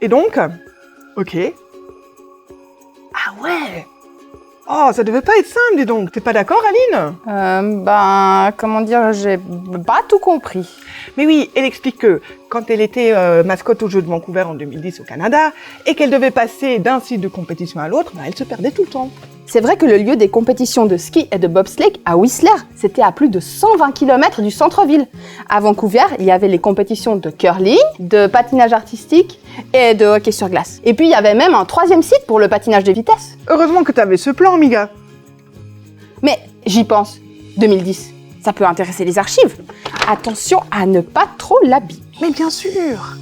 Et donc? Ok. Ah ouais! Oh, ça devait pas être simple, dis donc. T'es pas d'accord, Aline? Comment dire, j'ai pas tout compris. Mais oui, elle explique que quand elle était mascotte aux Jeux de Vancouver en 2010 au Canada et qu'elle devait passer d'un site de compétition à l'autre, elle se perdait tout le temps. C'est vrai que le lieu des compétitions de ski et de bobsleigh à Whistler, c'était à plus de 120 km du centre-ville. À Vancouver, il y avait les compétitions de curling, de patinage artistique et de hockey sur glace. Et puis il y avait même un 3e site pour le patinage de vitesse. Heureusement que t'avais ce plan, Miga. Mais j'y pense, 2010, ça peut intéresser les archives. Attention à ne pas trop l'habiller. Mais bien sûr.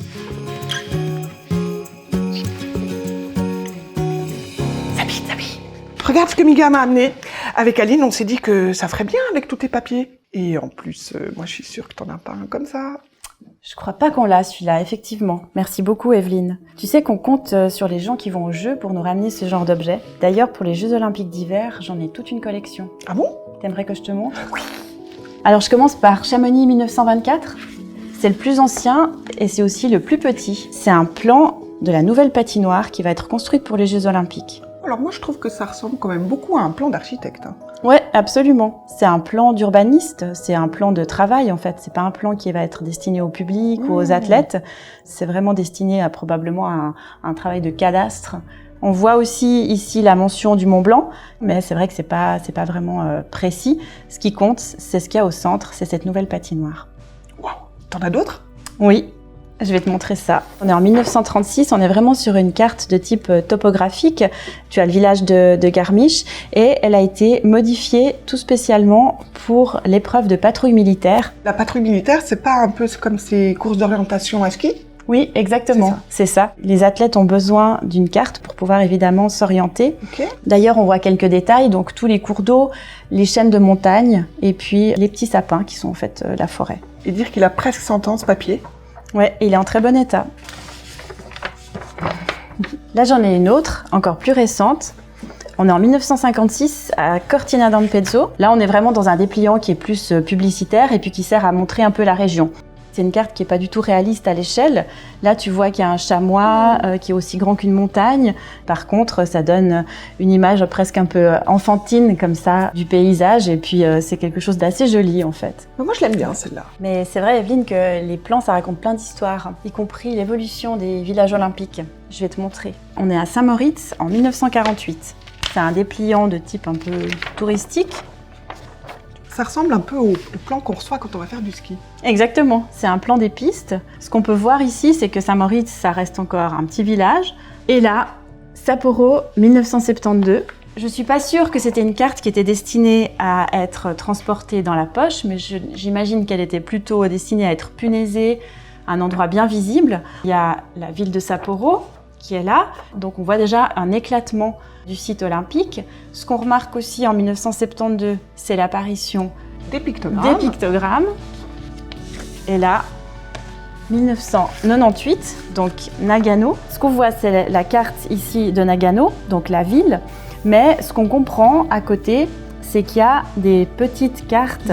S'habille. Regarde ce que Miga m'a amené. Avec Aline, on s'est dit que ça ferait bien avec tous tes papiers. Et en plus, moi je suis sûre que t'en as pas un comme ça. Je crois pas qu'on l'a, celui-là, effectivement. Merci beaucoup, Evelyne. Tu sais qu'on compte sur les gens qui vont aux Jeux pour nous ramener ce genre d'objets. D'ailleurs, pour les Jeux Olympiques d'hiver, j'en ai toute une collection. Ah bon? T'aimerais que je te montre? Oui. Alors, je commence par Chamonix 1924. C'est le plus ancien et c'est aussi le plus petit. C'est un plan de la nouvelle patinoire qui va être construite pour les Jeux Olympiques. Alors moi je trouve que ça ressemble quand même beaucoup à un plan d'architecte. Ouais, absolument. C'est un plan d'urbaniste, c'est un plan de travail en fait. C'est pas un plan qui va être destiné au public ou aux athlètes. C'est vraiment destiné à probablement un travail de cadastre. On voit aussi ici la mention du Mont Blanc, mais c'est vrai que c'est pas vraiment précis. Ce qui compte, c'est ce qu'il y a au centre, c'est cette nouvelle patinoire. Waouh, t'en as d'autres? Oui. Je vais te montrer ça. On est en 1936, on est vraiment sur une carte de type topographique. Tu as le village de Garmisch et elle a été modifiée tout spécialement pour l'épreuve de patrouille militaire. La patrouille militaire, c'est pas un peu comme ces courses d'orientation à ski? Oui, exactement, c'est ça. Les athlètes ont besoin d'une carte pour pouvoir évidemment s'orienter. Okay. D'ailleurs, on voit quelques détails, donc tous les cours d'eau, les chaînes de montagne et puis les petits sapins qui sont en fait la forêt. Et dire qu'il a presque 100 ans ce papier? Ouais, il est en très bon état. Là, j'en ai une autre, encore plus récente. On est en 1956 à Cortina d'Ampezzo. Là, on est vraiment dans un dépliant qui est plus publicitaire et puis qui sert à montrer un peu la région. C'est une carte qui n'est pas du tout réaliste à l'échelle. Là, tu vois qu'il y a un chamois qui est aussi grand qu'une montagne. Par contre, ça donne une image presque un peu enfantine comme ça du paysage. Et puis, c'est quelque chose d'assez joli en fait. Moi, je l'aime bien celle-là. Mais c'est vrai, Evelyne, que les plans, ça raconte plein d'histoires, y compris l'évolution des villages olympiques. Je vais te montrer. On est à Saint-Moritz en 1948. C'est un dépliant de type un peu touristique. Ça ressemble un peu au plan qu'on reçoit quand on va faire du ski. Exactement, c'est un plan des pistes. Ce qu'on peut voir ici, c'est que Saint-Moritz, ça reste encore un petit village. Et là, Sapporo, 1972. Je suis pas sûre que c'était une carte qui était destinée à être transportée dans la poche, mais j'imagine qu'elle était plutôt destinée à être punaisée à un endroit bien visible. Il y a la ville de Sapporo qui est là, donc on voit déjà un éclatement du site olympique. Ce qu'on remarque aussi en 1972, c'est l'apparition des pictogrammes. Et là, 1998, donc Nagano. Ce qu'on voit, c'est la carte ici de Nagano, donc la ville. Mais ce qu'on comprend à côté, c'est qu'il y a des petites cartes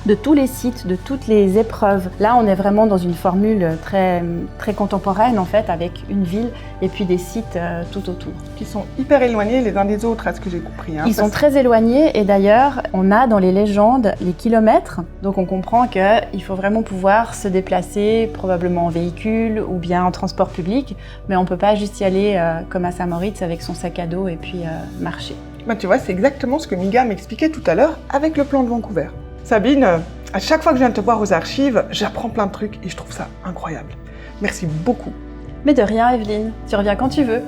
de tous les sites, de toutes les épreuves. Là, on est vraiment dans une formule très, très contemporaine, en fait, avec une ville et puis des sites tout autour. Qui sont hyper éloignés les uns des autres, à ce que j'ai compris. Ils sont très éloignés et d'ailleurs, on a dans les légendes les kilomètres. Donc on comprend qu'il faut vraiment pouvoir se déplacer, probablement en véhicule ou bien en transport public. Mais on ne peut pas juste y aller comme à Saint-Moritz avec son sac à dos et puis marcher. Bah, tu vois, c'est exactement ce que Miga m'expliquait tout à l'heure avec le plan de Vancouver. Sabine, à chaque fois que je viens te voir aux archives, j'apprends plein de trucs et je trouve ça incroyable. Merci beaucoup. Mais de rien, Evelyne. Tu reviens quand tu veux.